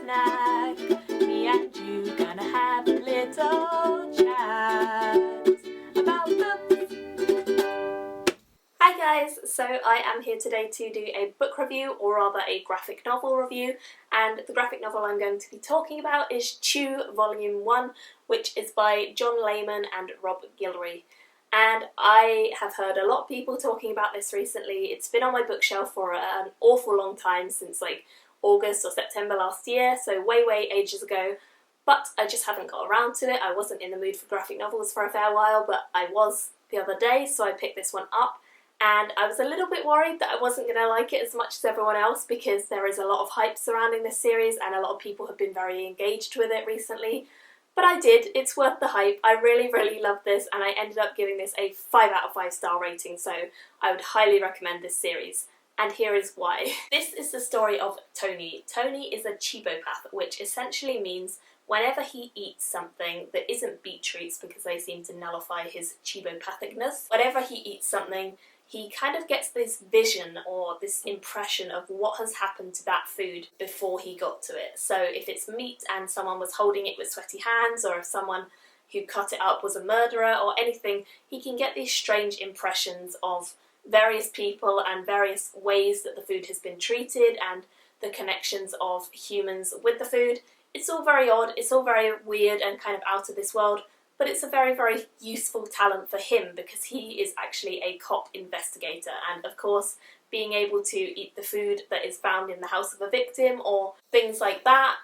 snack. Me and you gonna have a little chat about books. Hi guys, so I am here today to do a book review, or rather a graphic novel review, and the graphic novel I'm going to be talking about is Chew Volume 1, which is by John Layman and Rob Guillory. And I have heard a lot of people talking about this recently. It's been on my bookshelf for an awful long time, since like August or September last year, so way ages ago, but I just haven't got around to it. I wasn't in the mood for graphic novels for a fair while, but I was the other day, so I picked this one up. And I was a little bit worried that I wasn't going to like it as much as everyone else, because there is a lot of hype surrounding this series and a lot of people have been very engaged with it recently. But I did, it's worth the hype. I really loved this, and I ended up giving this a 5 out of 5 star rating, so I would highly recommend this series. And here is why. This is the story of Tony. Tony is a chibopath, which essentially means whenever he eats something that isn't beet treats, because they seem to nullify his chibopathicness, whenever he eats something, he kind of gets this vision or this impression of what has happened to that food before he got to it. So if it's meat and someone was holding it with sweaty hands, or if someone who cut it up was a murderer or anything, he can get these strange impressions of various people and various ways that the food has been treated and the connections of humans with the food. It's all very odd, it's all very weird and kind of out of this world, but it's a very useful talent for him, because he is actually a cop investigator, and of course being able to eat the food that is found in the house of a victim or things like that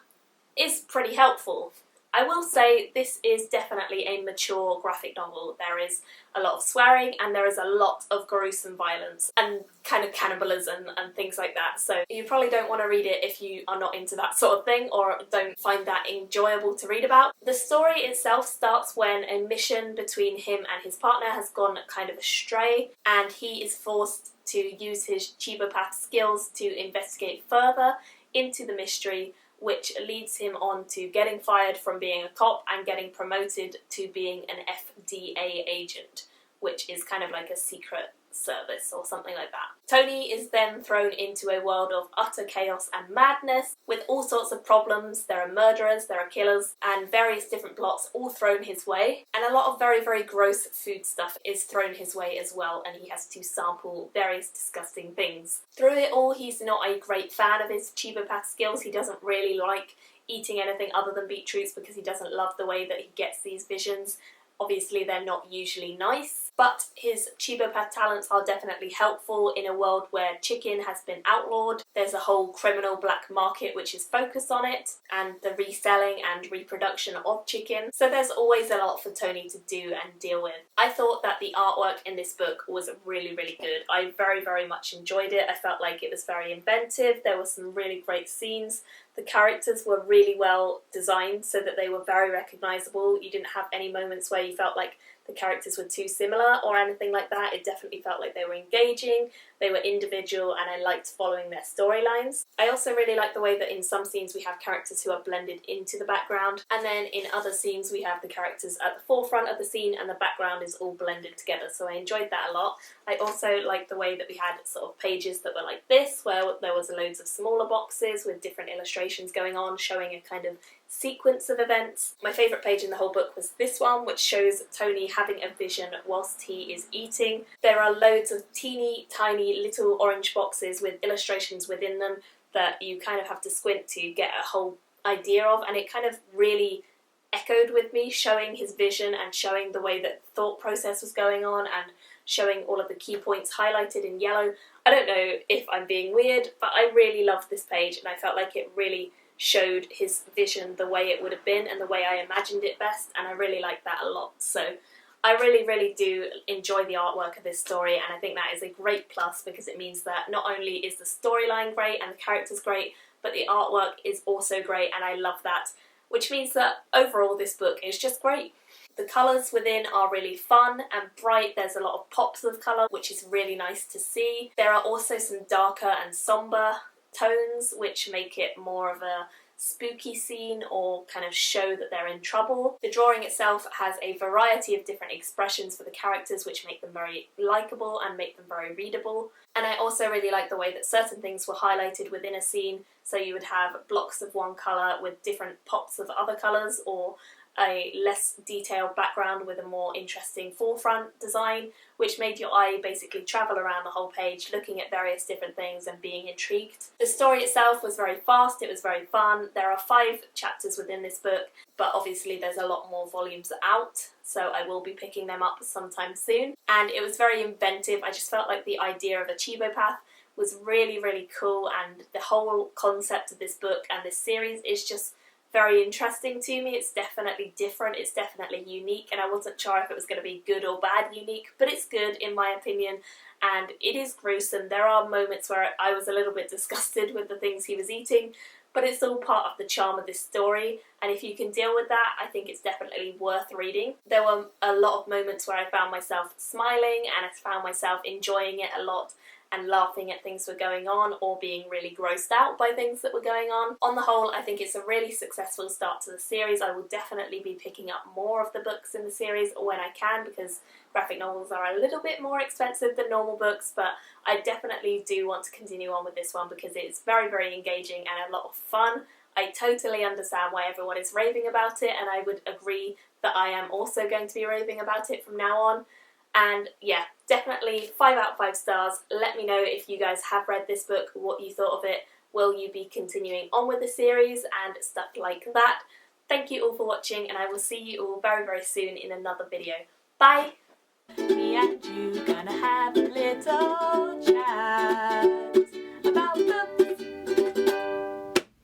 is pretty helpful. I will say this is definitely a mature graphic novel. There is a lot of swearing and there is a lot of gruesome violence and kind of cannibalism and things like that, so you probably don't want to read it if you are not into that sort of thing or don't find that enjoyable to read about. The story itself starts when a mission between him and his partner has gone kind of astray, and he is forced to use his chibopath skills to investigate further into the mystery, which leads him on to getting fired from being a cop and getting promoted to being an FDA agent, which is kind of like a secret service or something like that. Tony is then thrown into a world of utter chaos and madness with all sorts of problems. There are murderers, there are killers, and various different plots all thrown his way, and a lot of very gross food stuff is thrown his way as well, and he has to sample various disgusting things. Through it all, he's not a great fan of his chibopath skills. He doesn't really like eating anything other than beetroots because he doesn't love the way that he gets these visions. Obviously they're not usually nice, but his chibopath talents are definitely helpful in a world where chicken has been outlawed. There's a whole criminal black market which is focused on it, and the reselling and reproduction of chicken, so there's always a lot for Tony to do and deal with. I thought that the artwork in this book was really good. I very much enjoyed it. I felt like it was very inventive. There were some really great scenes. The characters were really well designed so that they were very recognisable. You didn't have any moments where you felt like the characters were too similar or anything like that. It definitely felt like they were engaging, they were individual, and I liked following their storylines. I also really like the way that in some scenes we have characters who are blended into the background, and then in other scenes we have the characters at the forefront of the scene and the background is all blended together, so I enjoyed that a lot. I also liked the way that we had sort of pages that were like this, where there was loads of smaller boxes with different illustrations going on, showing a kind of sequence of events. My favourite page in the whole book was this one, which shows Tony having a vision whilst he is eating. There are loads of teeny tiny little orange boxes with illustrations within them that you kind of have to squint to get a whole idea of, and it kind of really echoed with me, showing his vision and showing the way that thought process was going on and showing all of the key points highlighted in yellow. I don't know if I'm being weird, but I really loved this page and I felt like it really showed his vision the way it would have been and the way I imagined it best, and I really like that a lot. So I really do enjoy the artwork of this story, and I think that is a great plus, because it means that not only is the storyline great and the characters great, but the artwork is also great, and I love that, which means that overall this book is just great. The colours within are really fun and bright. There's a lot of pops of colour, which is really nice to see. There are also some darker and sombre tones which make it more of a spooky scene or kind of show that they're in trouble. The drawing itself has a variety of different expressions for the characters which make them very likeable and make them very readable. And I also really like the way that certain things were highlighted within a scene, so you would have blocks of one colour with different pops of other colours, or a less detailed background with a more interesting forefront design, which made your eye basically travel around the whole page looking at various different things and being intrigued. The story itself was very fast, it was very fun. There are 5 chapters within this book, but obviously there's a lot more volumes out, so I will be picking them up sometime soon. And it was very inventive. I just felt like the idea of a Chibo path was really, really cool, and the whole concept of this book and this series is just very interesting to me. It's definitely different, it's definitely unique, and I wasn't sure if it was going to be good or bad unique, but it's good in my opinion, and it is gruesome. There are moments where I was a little bit disgusted with the things he was eating, but it's all part of the charm of this story, and if you can deal with that, I think it's definitely worth reading. There were a lot of moments where I found myself smiling, and I found myself enjoying it a lot, and laughing at things that were going on or being really grossed out by things that were going on. On the whole, I think it's a really successful start to the series. I will definitely be picking up more of the books in the series when I can, because graphic novels are a little bit more expensive than normal books, but I definitely do want to continue on with this one because it's very, very engaging and a lot of fun. I totally understand why everyone is raving about it, and I would agree that I am also going to be raving about it from now on. And yeah, definitely 5 out of 5 stars. Let me know if you guys have read this book, what you thought of it. Will you be continuing on with the series and stuff like that? Thank you all for watching, and I will see you all very, very soon in another video. Bye! Me and you gonna have a little chat about the